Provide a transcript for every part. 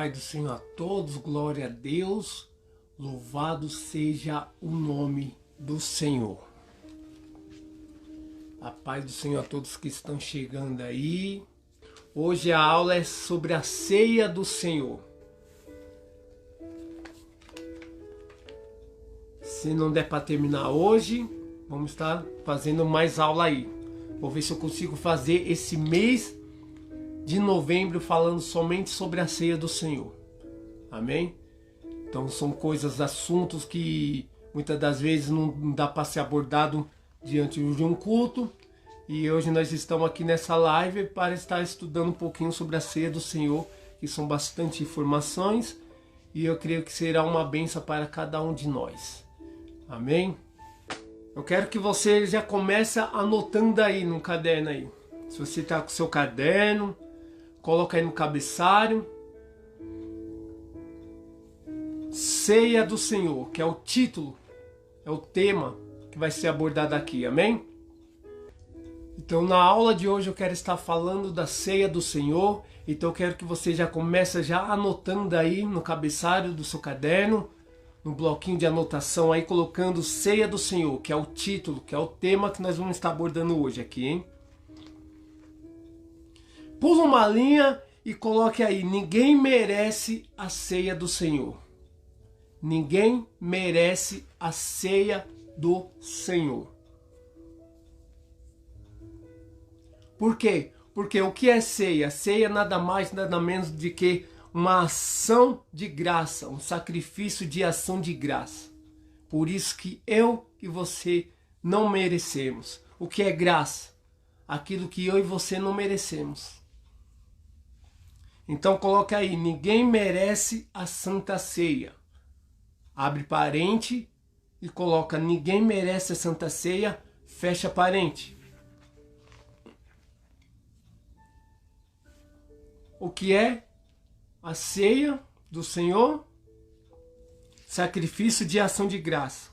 Pai do Senhor a todos, glória a Deus, louvado seja o nome do Senhor. A paz do Senhor a todos que estão chegando aí. Hoje a aula é sobre a ceia do Senhor. Se não der para terminar hoje, vamos estar fazendo mais aula aí. Vou ver se eu consigo fazer esse mês de novembro falando somente sobre a ceia do Senhor. Amém? Então são coisas, assuntos que muitas das vezes não dá para ser abordado diante de um culto. E hoje nós estamos aqui nessa live para estar estudando um pouquinho sobre a ceia do Senhor, que são bastante informações. E eu creio que será uma bênção para cada um de nós. Amém? Eu quero que você já comece anotando aí no caderno aí. Se você está com o seu caderno, coloca aí no cabeçalho. Ceia do Senhor, que é o título, é o tema que vai ser abordado aqui, amém? Então na aula de hoje eu quero estar falando da ceia do Senhor. Então eu quero que você já comece já anotando aí no cabeçalho do seu caderno, no bloquinho de anotação aí, colocando ceia do Senhor, que é o título, que é o tema que nós vamos estar abordando hoje aqui, hein? Pula uma linha e coloque aí: ninguém merece a ceia do Senhor. Ninguém merece a ceia do Senhor. Por quê? Porque o que é ceia? Ceia nada mais, nada menos do que uma ação de graça, um sacrifício de ação de graça. Por isso que eu e você não merecemos. O que é graça? Aquilo que eu e você não merecemos. Então coloca aí: ninguém merece a Santa Ceia. Abre parente e coloca: ninguém merece a Santa Ceia, fecha parente. O que é a ceia do Senhor? Sacrifício de ação de graça.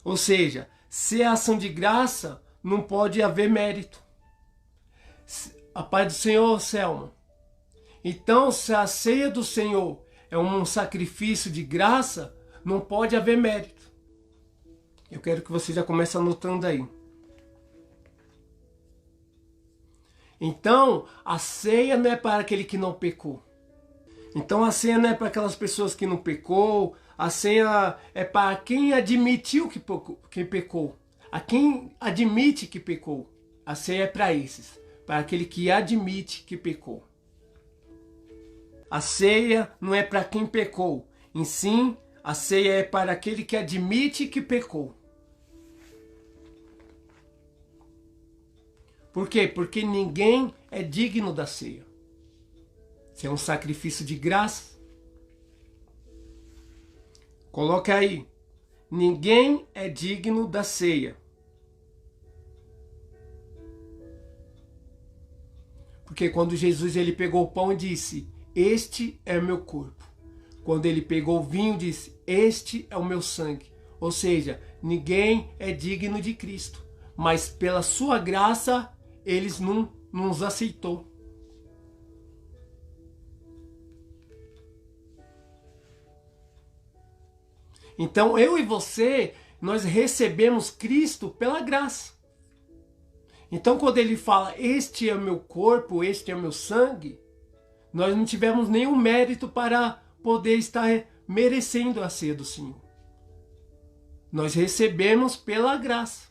Ou seja, se é ação de graça, não pode haver mérito. A paz do Senhor, Selma. Então, se a ceia do Senhor é um sacrifício de graça, não pode haver mérito. Eu quero que você já comece anotando aí. Então, a ceia não é para aquele que não pecou. Então, a ceia não é para aquelas pessoas que não pecou. A ceia é para quem admitiu que pecou. A quem admite que pecou. A ceia é para esses. Para aquele que admite que pecou. A ceia não é para quem pecou. Em sim, a ceia é para aquele que admite que pecou. Por quê? Porque ninguém é digno da ceia. Isso é um sacrifício de graça. Coloca aí: ninguém é digno da ceia. Porque quando Jesus ele pegou o pão e disse: este é o meu corpo. Quando ele pegou o vinho, disse: este é o meu sangue. Ou seja, ninguém é digno de Cristo. Mas pela sua graça, eles não nos aceitou. Então eu e você, nós recebemos Cristo pela graça. Então quando ele fala: este é o meu corpo, este é o meu sangue, nós não tivemos nenhum mérito para poder estar merecendo a ceia do Senhor. Nós recebemos pela graça.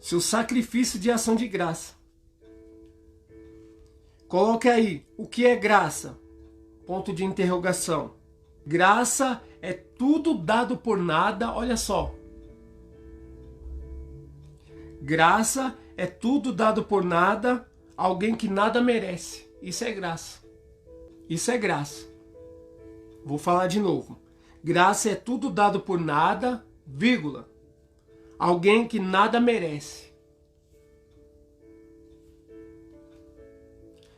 Seu sacrifício de ação de graça. Coloque aí: o que é graça? Ponto de interrogação. Graça é tudo dado por nada, olha só. Graça é tudo dado por nada, alguém que nada merece. Isso é graça. Isso é graça. Vou falar de novo. Graça é tudo dado por nada, vírgula, alguém que nada merece.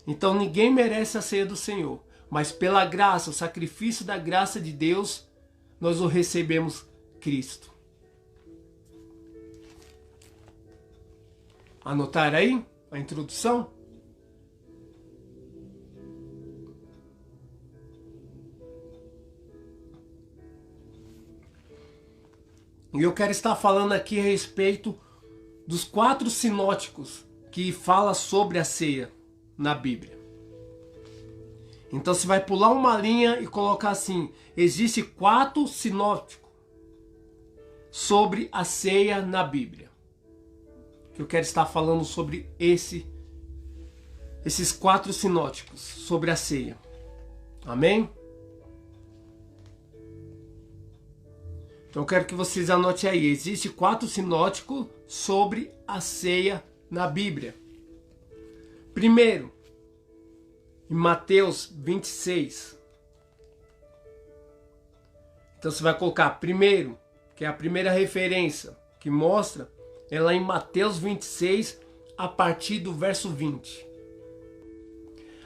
Então ninguém merece a ceia do Senhor. Mas pela graça, o sacrifício da graça de Deus, nós o recebemos Cristo. Anotaram aí a introdução? E eu quero estar falando aqui a respeito dos 4 sinóticos que fala sobre a ceia na Bíblia. Então você vai pular uma linha e colocar assim: existe 4 sinóticos sobre a ceia na Bíblia. Eu quero estar falando sobre esses 4 sinóticos sobre a ceia. Amém? Então eu quero que vocês anotem aí. Existe 4 sinóticos sobre a ceia na Bíblia. Primeiro, em Mateus 26. Então você vai colocar primeiro, que é a primeira referência que mostra, é lá em Mateus 26, a partir do verso 20.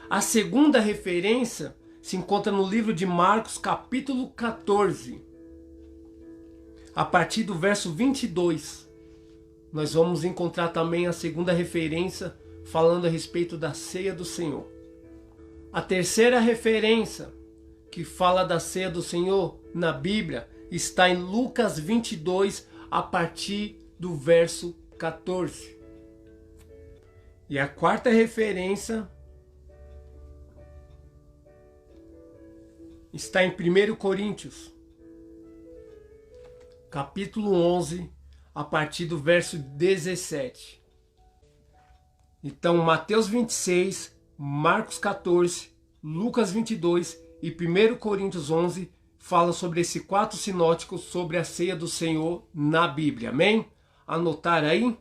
A segunda referência se encontra no livro de Marcos, capítulo 14, a partir do verso 22. Nós vamos encontrar também a segunda referência falando a respeito da ceia do Senhor. A terceira referência que fala da ceia do Senhor na Bíblia está em Lucas 22, a partir do verso 14. E a quarta referência está em 1 Coríntios, capítulo 11, a partir do verso 17. Então, Mateus 26, Marcos 14, Lucas 22 e 1 Coríntios 11 fala sobre esses 4 sinóticos sobre a ceia do Senhor na Bíblia. Amém? Anotar aí?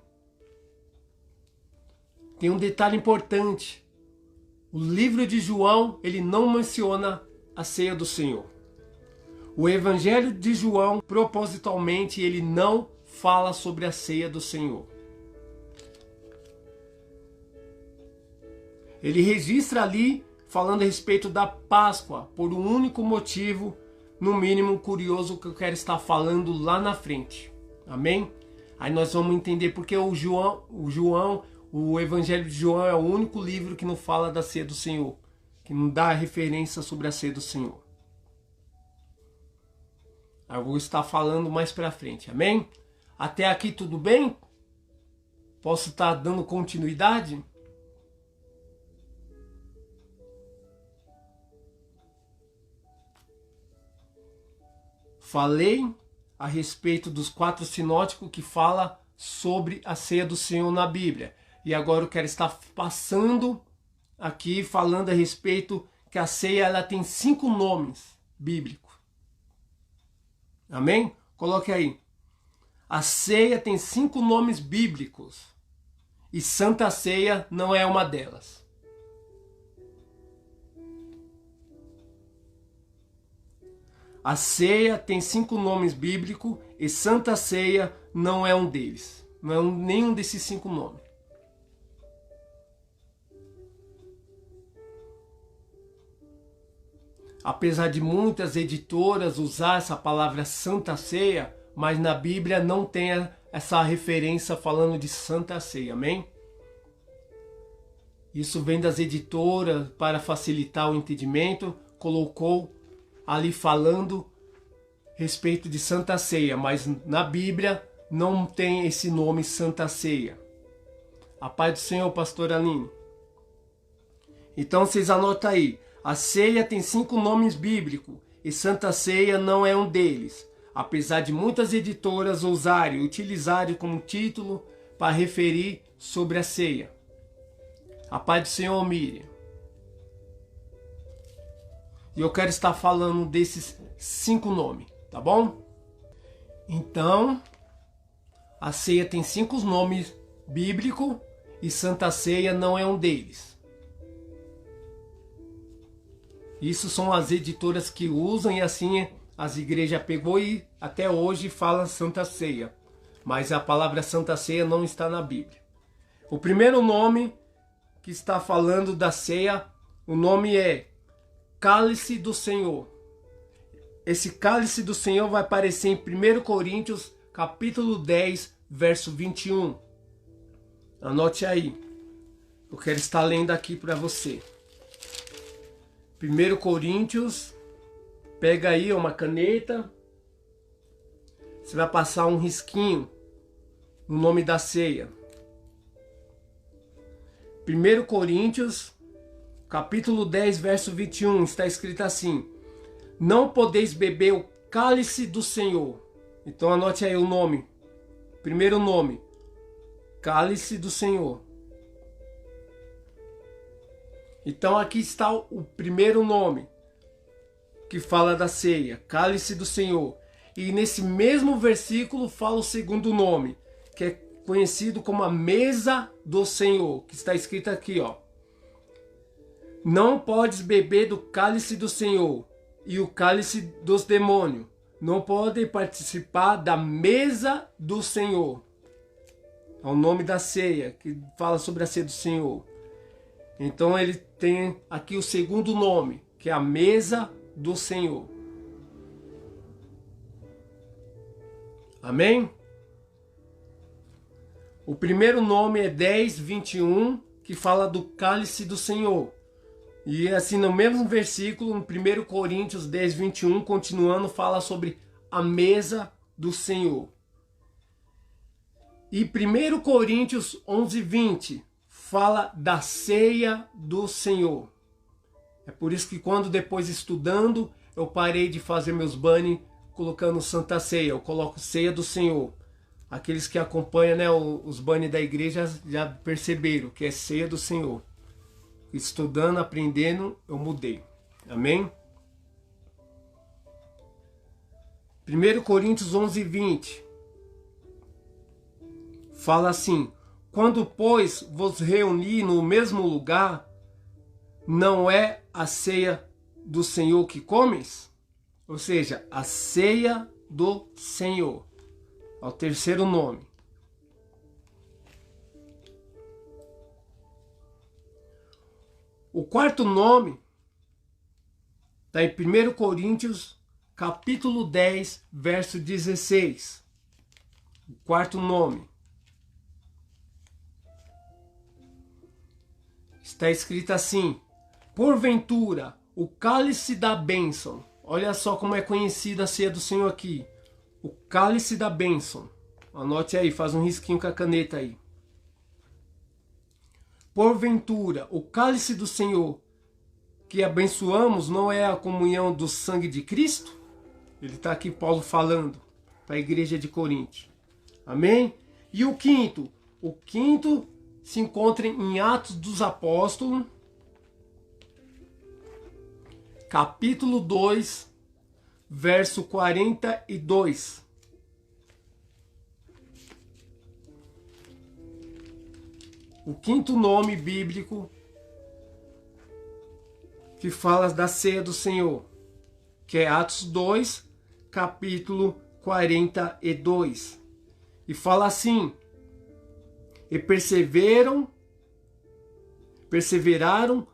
Tem um detalhe importante. O livro de João, ele não menciona a ceia do Senhor. O Evangelho de João, propositalmente, ele não fala sobre a ceia do Senhor. Ele registra ali, falando a respeito da Páscoa, por um único motivo, no mínimo curioso, que eu quero estar falando lá na frente. Amém? Aí nós vamos entender porque o Evangelho de João é o único livro que não fala da ceia do Senhor, que não dá referência sobre a ceia do Senhor. Aí eu vou estar falando mais pra frente, amém? Até aqui tudo bem? Posso estar dando continuidade? Falei a respeito dos 4 sinóticos que fala sobre a ceia do Senhor na Bíblia. E agora eu quero estar passando aqui falando a respeito que a ceia ela tem 5 nomes bíblicos. Amém? Coloque aí. A ceia tem 5 nomes bíblicos. E Santa Ceia não é uma delas. A ceia tem 5 nomes bíblicos e Santa Ceia não é um deles. Não é nenhum desses 5 nomes. Apesar de muitas editoras usar essa palavra Santa Ceia, mas na Bíblia não tem essa referência falando de Santa Ceia, amém? Isso vem das editoras para facilitar o entendimento, colocou ali falando respeito de Santa Ceia, mas na Bíblia não tem esse nome Santa Ceia. A paz do Senhor, pastor Aline. Então vocês anotam aí. A ceia tem 5 nomes bíblicos e Santa Ceia não é um deles, apesar de muitas editoras usarem e utilizarem como título para referir sobre a ceia. A paz do Senhor, Miriam. E eu quero estar falando desses 5 nomes, tá bom? Então, a ceia tem 5 nomes bíblicos e Santa Ceia não é um deles. Isso são as editoras que usam e assim as igrejas pegou e até hoje fala Santa Ceia. Mas a palavra Santa Ceia não está na Bíblia. O primeiro nome que está falando da ceia, o nome é Cálice do Senhor. Esse Cálice do Senhor vai aparecer em 1 Coríntios, capítulo 10, verso 21. Anote aí. Eu quero estar lendo aqui para você. 1 Coríntios, pega aí uma caneta. Você vai passar um risquinho no nome da ceia. 1 Coríntios, capítulo 10, verso 21, está escrito assim: não podeis beber o cálice do Senhor. Então anote aí o nome. Primeiro nome, cálice do Senhor. Então aqui está o primeiro nome que fala da ceia, cálice do Senhor. E nesse mesmo versículo fala o segundo nome, que é conhecido como a mesa do Senhor, que está escrito aqui, ó. Não podes beber do cálice do Senhor e o cálice dos demônios. Não podem participar da mesa do Senhor. É o nome da ceia, que fala sobre a ceia do Senhor. Então ele tem aqui o segundo nome, que é a mesa do Senhor. Amém? O primeiro nome é 10:21, que fala do cálice do Senhor. E assim, no mesmo versículo, no 1 Coríntios 10:21, continuando, fala sobre a mesa do Senhor. E 1 Coríntios 11:20 fala da ceia do Senhor. É por isso que quando depois estudando, eu parei de fazer meus banners colocando Santa Ceia. Eu coloco ceia do Senhor. Aqueles que acompanham, né, os banners da igreja já perceberam que é ceia do Senhor. Estudando, aprendendo, eu mudei. Amém? 1 Coríntios 11:20 fala assim: quando, pois, vos reuni no mesmo lugar, não é a ceia do Senhor que comes? Ou seja, a ceia do Senhor. É o terceiro nome. O quarto nome está em 1 Coríntios, capítulo 10, verso 16. O quarto nome está escrito assim: porventura, o cálice da bênção. Olha só como é conhecida a ceia do Senhor aqui. O cálice da bênção. Anote aí, faz um risquinho com a caneta aí. Porventura, o cálice do Senhor que abençoamos não é a comunhão do sangue de Cristo? Ele está aqui, Paulo, falando para a igreja de Corinto. Amém? E o quinto? O quinto se encontra em Atos dos Apóstolos, capítulo 2, verso 42. O quinto nome bíblico que fala da ceia do Senhor, que é Atos 2, capítulo 42. E fala assim: e perseveraram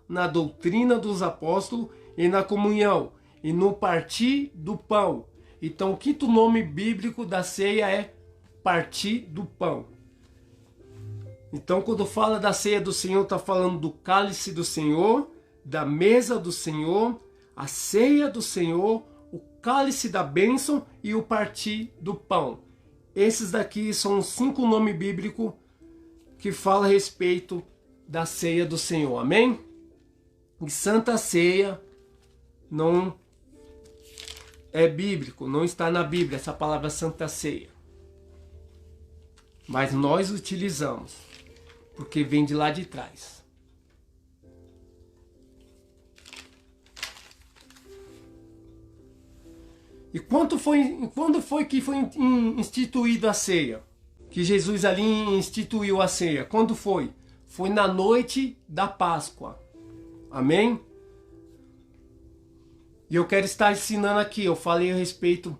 na doutrina dos apóstolos e na comunhão e no partir do pão. Então o quinto nome bíblico da ceia é partir do pão. Então quando fala da ceia do Senhor, está falando do cálice do Senhor, da mesa do Senhor, a ceia do Senhor, o cálice da bênção e o partir do pão. Esses daqui são os 5 nomes bíblicos que falam a respeito da ceia do Senhor. Amém? E Santa Ceia não é bíblico, não está na Bíblia essa palavra Santa Ceia. Mas nós utilizamos, porque vem de lá de trás. E quando foi que foi instituída a ceia? Que Jesus ali instituiu a ceia? Quando foi? Foi na noite da Páscoa. Amém? E eu quero estar ensinando aqui. Eu falei a respeito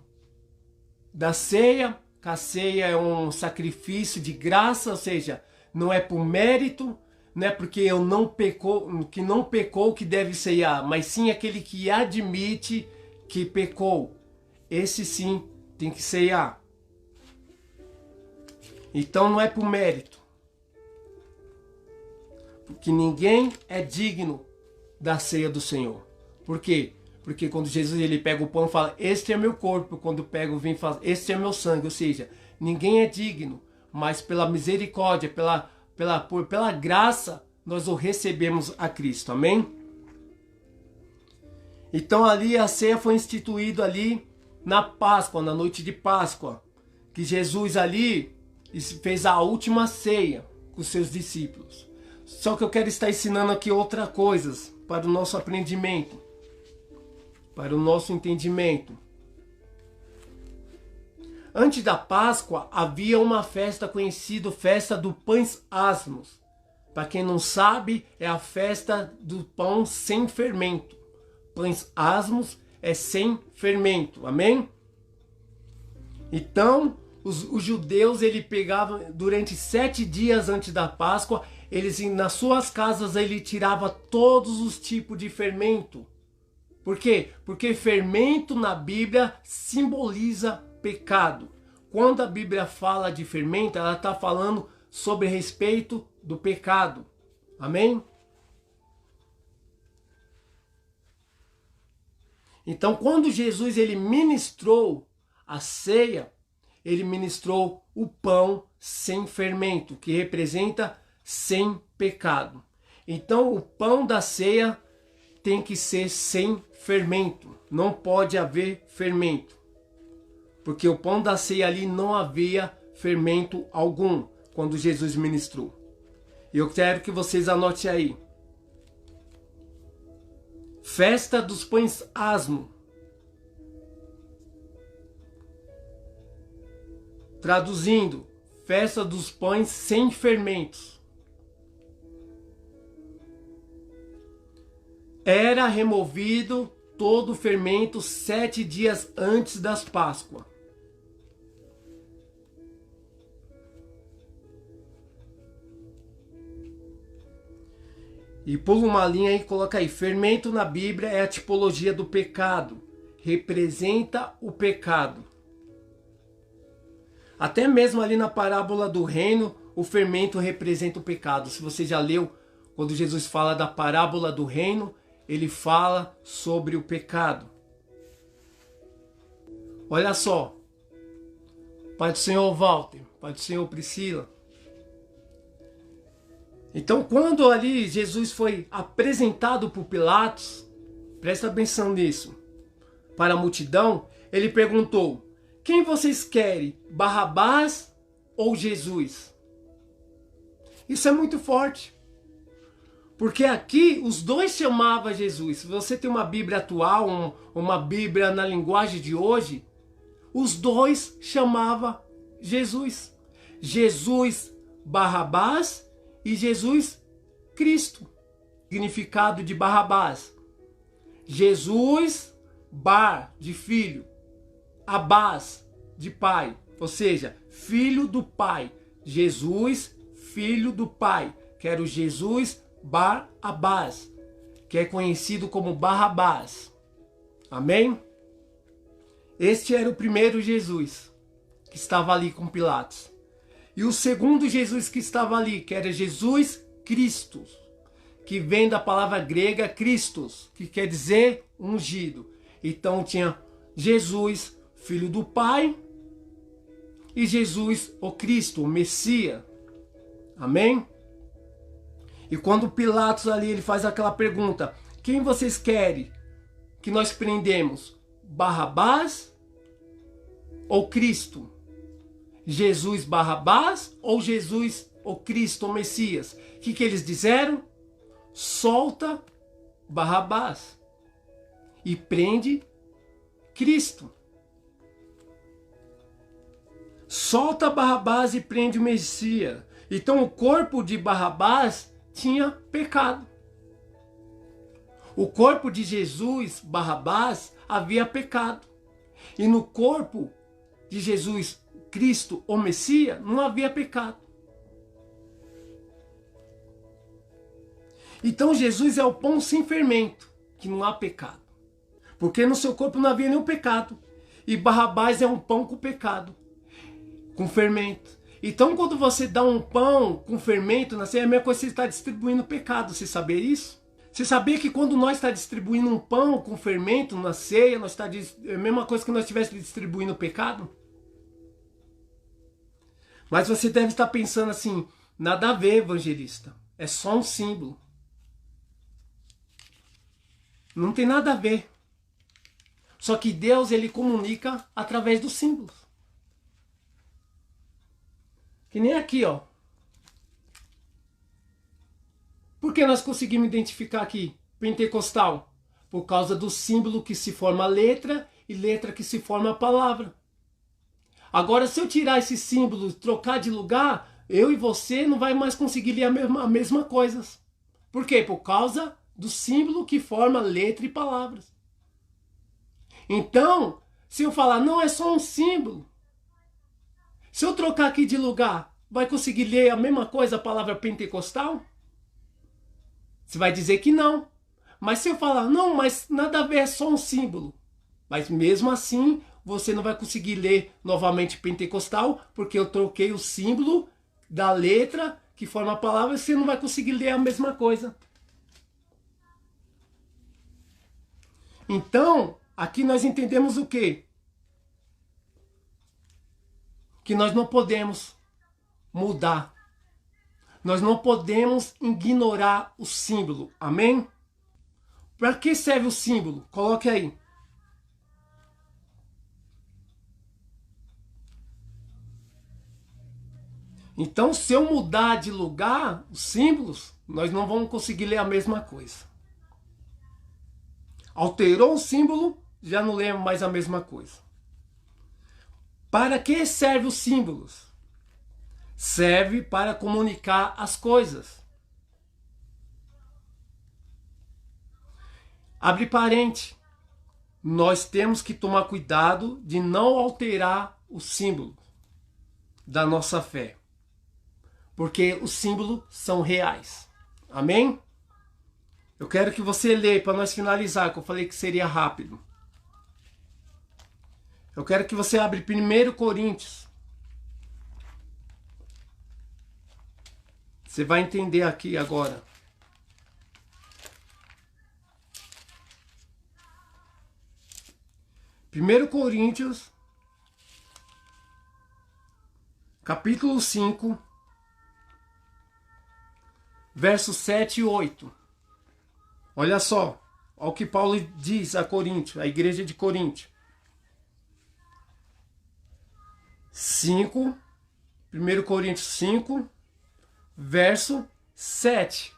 da ceia. Que a ceia é um sacrifício de graça, ou seja, não é por mérito, não é porque eu não pecou que deve ceiar, mas sim aquele que admite que pecou. Esse sim tem que ceiar. Então não é por mérito. Porque ninguém é digno da ceia do Senhor. Por quê? Porque quando Jesus ele pega o pão e fala, este é meu corpo, quando pega o vinho e fala, este é meu sangue, ou seja, ninguém é digno, mas pela misericórdia, pela graça, nós o recebemos a Cristo, amém? Então ali a ceia foi instituída ali na Páscoa, na noite de Páscoa, que Jesus ali fez a última ceia com os seus discípulos. Só que eu quero estar ensinando aqui outras coisas para o nosso aprendimento, para o nosso entendimento. Antes da Páscoa havia uma festa conhecida, festa do Pães Asmos. Para quem não sabe, é a festa do pão sem fermento. Pães asmos é sem fermento, amém? Então, os judeus, ele pegava durante 7 dias antes da Páscoa, eles nas suas casas, ele tirava todos os tipos de fermento. Por quê? Porque fermento na Bíblia simboliza pecado. Quando a Bíblia fala de fermento, ela está falando sobre respeito do pecado, amém? Então, quando Jesus ele ministrou a ceia, ele ministrou o pão sem fermento, que representa sem pecado. Então, o pão da ceia tem que ser sem fermento, não pode haver fermento. Porque o pão da ceia ali não havia fermento algum quando Jesus ministrou. Eu quero que vocês anotem aí. Festa dos Pães Asmos. Traduzindo, festa dos pães sem fermentos. Era removido todo o fermento 7 dias antes das Páscoas. E pula uma linha e coloca aí, fermento na Bíblia é a tipologia do pecado, representa o pecado. Até mesmo ali na parábola do reino, o fermento representa o pecado. Se você já leu, quando Jesus fala da parábola do reino, ele fala sobre o pecado. Olha só, Pai do Senhor Walter, Pai do Senhor Priscila. Então, quando ali Jesus foi apresentado por Pilatos, presta atenção nisso, para a multidão, ele perguntou, quem vocês querem, Barrabás ou Jesus? Isso é muito forte, porque aqui os dois chamavam Jesus. Se você tem uma Bíblia atual, uma Bíblia na linguagem de hoje, os dois chamavam Jesus. Jesus Barrabás e Jesus Cristo. Significado de Barrabás. Jesus, Bar, de filho. Abás, de pai. Ou seja, filho do pai. Jesus, filho do pai. Que era o Jesus Bar-Abás, que é conhecido como Barrabás. Amém? Este era o primeiro Jesus que estava ali com Pilatos. E o segundo Jesus que estava ali, que era Jesus Cristo, que vem da palavra grega Christos, que quer dizer ungido. Então tinha Jesus, filho do Pai, e Jesus, o Cristo, o Messias. Amém? E quando Pilatos ali ele faz aquela pergunta, quem vocês querem que nós prendemos? Barrabás ou Cristo? Jesus Barrabás ou Jesus o Cristo, o Messias? O que eles disseram? Solta Barrabás e prende Cristo. Solta Barrabás e prende o Messias. Então o corpo de Barrabás tinha pecado. O corpo de Jesus, Barrabás, havia pecado. E no corpo de Jesus Cristo, o Messias, não havia pecado. Então Jesus é o pão sem fermento, que não há pecado. Porque no seu corpo não havia nenhum pecado. E Barrabás é um pão com pecado, com fermento. Então quando você dá um pão com fermento, é a mesma coisa que você está distribuindo pecado. Você sabia isso? Você sabia que quando nós está distribuindo um pão com fermento na ceia, nós está é a mesma coisa que nós estivéssemos distribuindo o pecado? Mas você deve estar pensando assim, nada a ver, evangelista. É só um símbolo. Não tem nada a ver. Só que Deus, ele comunica através dos símbolos. Que nem aqui, ó. Por que nós conseguimos identificar aqui pentecostal? Por causa do símbolo que se forma a letra e letra que se forma a palavra. Agora, se eu tirar esse símbolo, trocar de lugar, eu e você não vai mais conseguir ler a mesma coisa. Por quê? Por causa do símbolo que forma letra e palavras. Então, se eu falar, não, é só um símbolo. Se eu trocar aqui de lugar, vai conseguir ler a mesma coisa, a palavra pentecostal? Você vai dizer que não. Mas se eu falar, não, mas nada a ver, é só um símbolo. Mas mesmo assim, você não vai conseguir ler novamente pentecostal, porque eu troquei o símbolo da letra que forma a palavra e você não vai conseguir ler a mesma coisa. Então, aqui nós entendemos o quê? Que nós não podemos mudar. Nós não podemos ignorar o símbolo. Amém? Para que serve o símbolo? Coloque aí. Então, se eu mudar de lugar os símbolos, nós não vamos conseguir ler a mesma coisa. Alterou o símbolo, já não lemos mais a mesma coisa. Para que servem os símbolos? Serve para comunicar as coisas. Abre parente. Nós temos que tomar cuidado de não alterar o símbolo da nossa fé. Porque os símbolos são reais. Amém? Eu quero que você leia para nós finalizar, que eu falei que seria rápido. Eu quero que você abra 1 Coríntios. Você vai entender aqui agora. Primeiro Coríntios, capítulo 5, versos 7 e 8. Olha só, olha o que Paulo diz a Coríntios, a igreja de Corinto. 1 Coríntios 5, verso 7.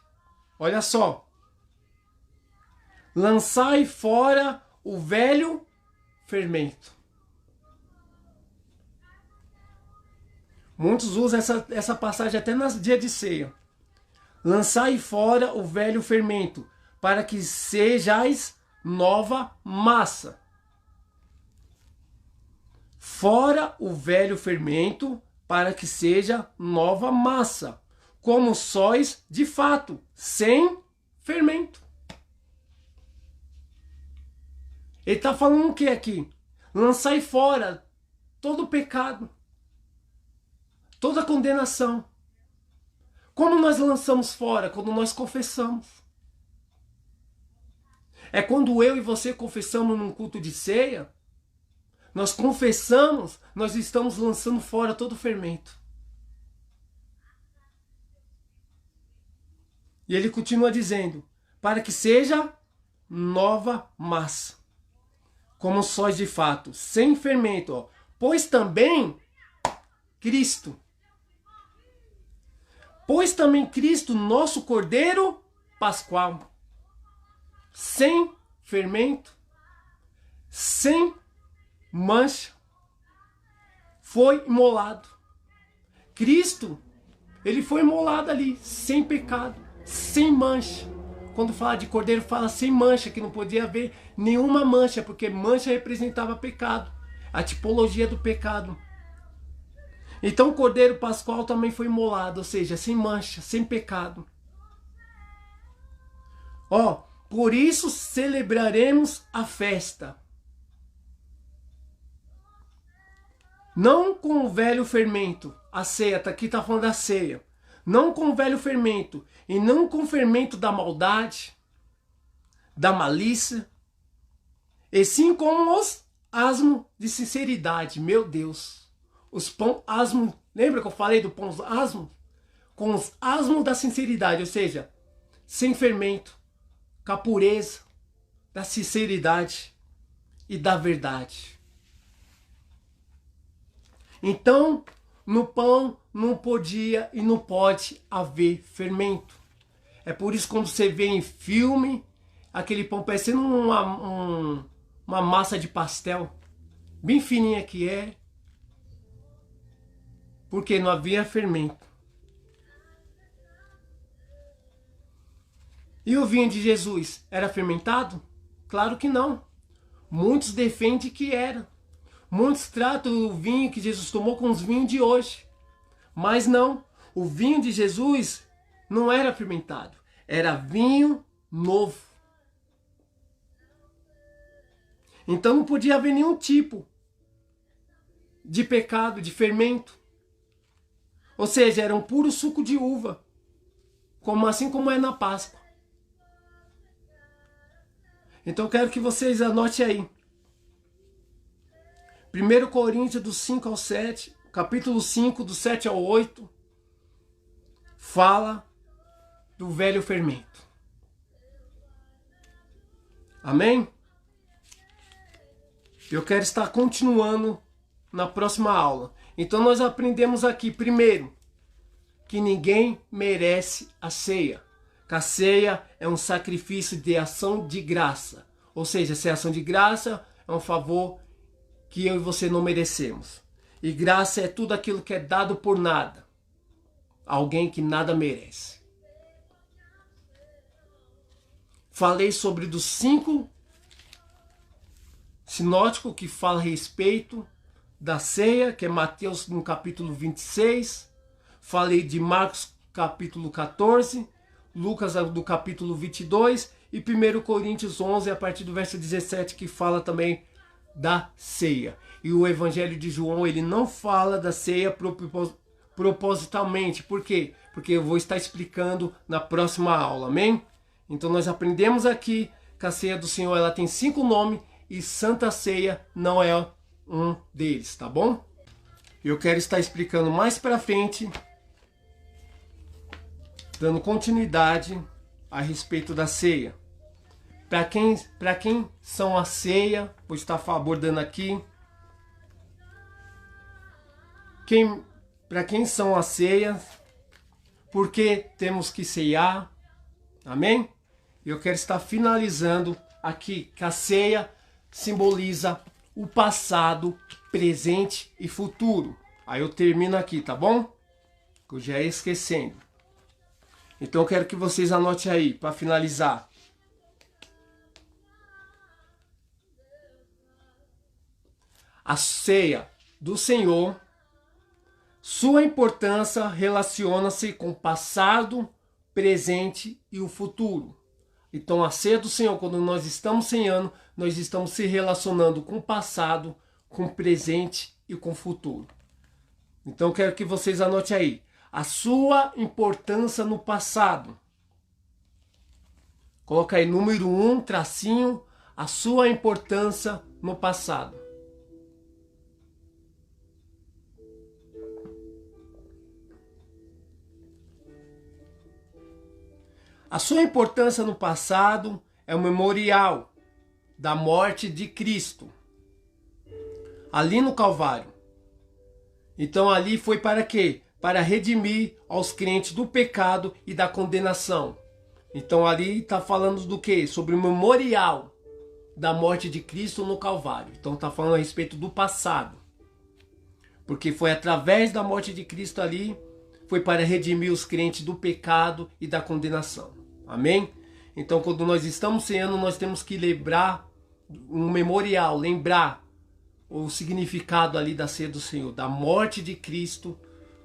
Olha só. Lançai fora o velho fermento. Muitos usam essa passagem até nos dias de ceia. Lançai fora o velho fermento, para que sejais nova massa. Fora o velho fermento, para que seja nova massa, como sois de fato, sem fermento. Ele está falando o que aqui? Lançai fora todo o pecado, toda a condenação. Como nós lançamos fora? Quando nós confessamos. É quando eu e você confessamos num culto de ceia, nós confessamos, nós estamos lançando fora todo o fermento. E ele continua dizendo, para que seja nova massa, como sois de fato, sem fermento, ó. Pois também Cristo, nosso Cordeiro Pascual, sem fermento, sem mancha, foi imolado. Cristo, ele foi imolado ali, sem pecado, sem mancha. Quando fala de cordeiro, fala sem mancha, que não podia haver nenhuma mancha, porque mancha representava pecado, a tipologia do pecado. Então o cordeiro pascual também foi imolado, ou seja, sem mancha, sem pecado. Ó, por isso celebraremos a festa. Não com o velho fermento, a ceia, aqui está falando da ceia. Não com o velho fermento, e não com o fermento da maldade, da malícia, e sim com os asmos de sinceridade. Meu Deus, os pão asmos, lembra que eu falei do pão asmo? Com os asmos da sinceridade, ou seja, sem fermento, com a pureza da sinceridade e da verdade. Então, no pão não podia e não pode haver fermento. É por isso que quando você vê em filme, aquele pão parecendo uma massa de pastel, bem fininha que é, porque não havia fermento. E o vinho de Jesus era fermentado? Claro que não. Muitos defendem que era. Muitos tratam o vinho que Jesus tomou com os vinhos de hoje. Mas não. O vinho de Jesus não era fermentado. Era vinho novo. Então não podia haver nenhum tipo de pecado, de fermento. Ou seja, era um puro suco de uva. Assim como é na Páscoa. Então eu quero que vocês anotem aí. 1 Coríntios do 5 ao 7, capítulo 5, do 7 ao 8, fala do velho fermento. Amém? Eu quero estar continuando na próxima aula. Então nós aprendemos aqui, primeiro, que ninguém merece a ceia. Que a ceia é um sacrifício de ação de graça. Ou seja, se é ação de graça, é um favor que eu e você não merecemos. E graça é tudo aquilo que é dado por nada. Alguém que nada merece. Falei sobre dos 5 sinóticos que falam a respeito da ceia, que é Mateus no capítulo 26. Falei de Marcos capítulo 14, Lucas do capítulo 22 e 1 Coríntios 11 a partir do verso 17 que fala também da ceia. E o Evangelho de João, ele não fala da ceia propositalmente. Por quê? Porque eu vou estar explicando na próxima aula, amém? Então nós aprendemos aqui que a ceia do Senhor ela tem 5 nomes e Santa Ceia não é um deles, tá bom? Eu quero estar explicando mais para frente, dando continuidade a respeito da ceia. Para quem são a ceia, vou estar abordando aqui. Para quem são as ceias, por que temos que ceiar, amém? Eu quero estar finalizando aqui que a ceia simboliza o passado, presente e futuro. Aí eu termino aqui, tá bom? Que eu já ia esquecendo. Então eu quero que vocês anotem aí, para finalizar. A ceia do Senhor, sua importância relaciona-se com o passado, presente e o futuro. Então a ceia do Senhor, quando nós estamos ceando, nós estamos se relacionando com o passado, com o presente e com o futuro. Então eu quero que vocês anotem aí. A sua importância no passado. Coloca aí número 1, tracinho, a sua importância no passado. A sua importância no passado é o memorial da morte de Cristo, ali no Calvário. Então ali foi para quê? Para redimir aos crentes do pecado e da condenação. Então ali está falando do quê? Sobre o memorial da morte de Cristo no Calvário. Então está falando a respeito do passado. Porque foi através da morte de Cristo ali, foi para redimir os crentes do pecado e da condenação. Amém? Então quando nós estamos ceando, nós temos que lembrar um memorial, lembrar o significado ali da ceia do Senhor, da morte de Cristo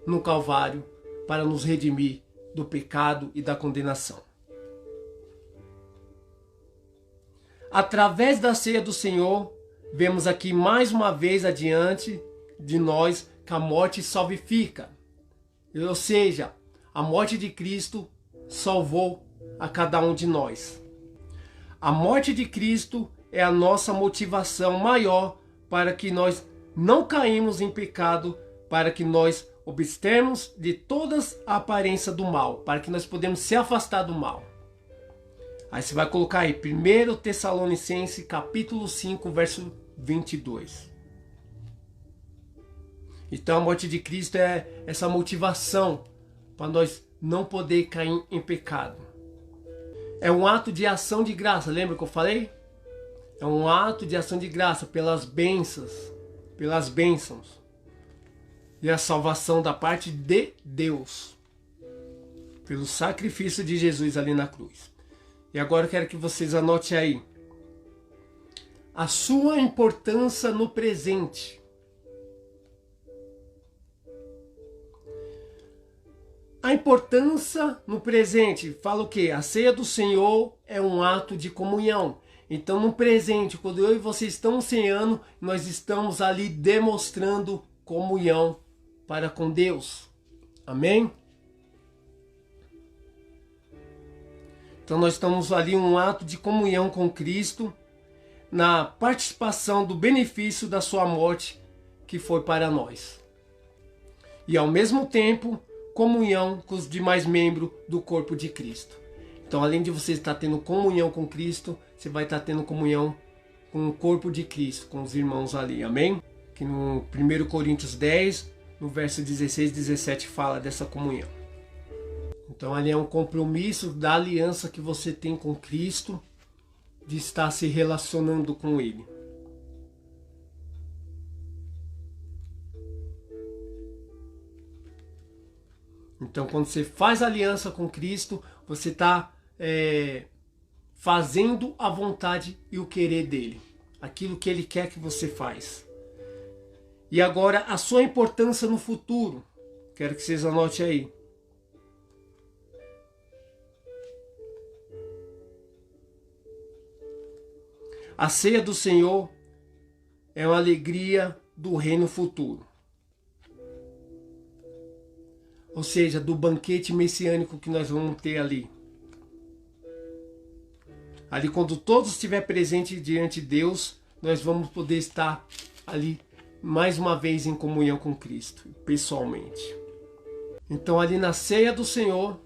no Calvário, para nos redimir do pecado e da condenação. Através da ceia do Senhor, vemos aqui mais uma vez adiante de nós que a morte salvifica. Ou seja, a morte de Cristo salvou a cada um de nós. A morte de Cristo é a nossa motivação maior para que nós não caímos em pecado, para que nós obstemos de todas a aparência do mal, para que nós podemos se afastar do mal. Aí você vai colocar aí 1 Tessalonicenses capítulo 5, verso 22. Então a morte de Cristo é essa motivação para nós não poder cair em pecado. É um ato de ação de graça, lembra que eu falei? É um ato de ação de graça pelas bênçãos. E a salvação da parte de Deus. Pelo sacrifício de Jesus ali na cruz. E agora eu quero que vocês anotem aí. A sua importância no presente. A importância no presente, fala o quê? A ceia do Senhor é um ato de comunhão. Então no presente, quando eu e você estamos ceando, nós estamos ali demonstrando comunhão para com Deus. Amém? Então nós estamos ali um ato de comunhão com Cristo, na participação do benefício da sua morte que foi para nós. E ao mesmo tempo, comunhão com os demais membros do corpo de Cristo. Então, além de você estar tendo comunhão com Cristo, você vai estar tendo comunhão com o corpo de Cristo, com os irmãos ali, amém? Que no 1 Coríntios 10, no verso 16 e 17 fala dessa comunhão. Então, ali é um compromisso da aliança que você tem com Cristo, de estar se relacionando com Ele. Então, quando você faz aliança com Cristo, você está fazendo a vontade e o querer dele. Aquilo que ele quer que você faz. E agora, a sua importância no futuro. Quero que vocês anotem aí. A ceia do Senhor é uma alegria do reino futuro. Ou seja, do banquete messiânico que nós vamos ter ali. Ali quando todos estiverem presentes diante de Deus, nós vamos poder estar ali mais uma vez em comunhão com Cristo, pessoalmente. Então ali na ceia do Senhor,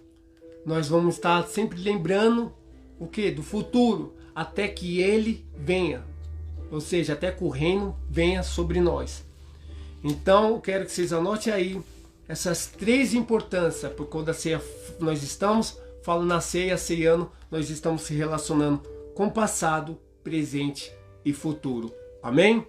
nós vamos estar sempre lembrando o quê? Do futuro, até que Ele venha. Ou seja, até que o reino venha sobre nós. Então eu quero que vocês anotem aí essas três importâncias, por quando a ceia nós estamos falando na ceia, ceiano, nós estamos se relacionando com passado, presente e futuro. Amém?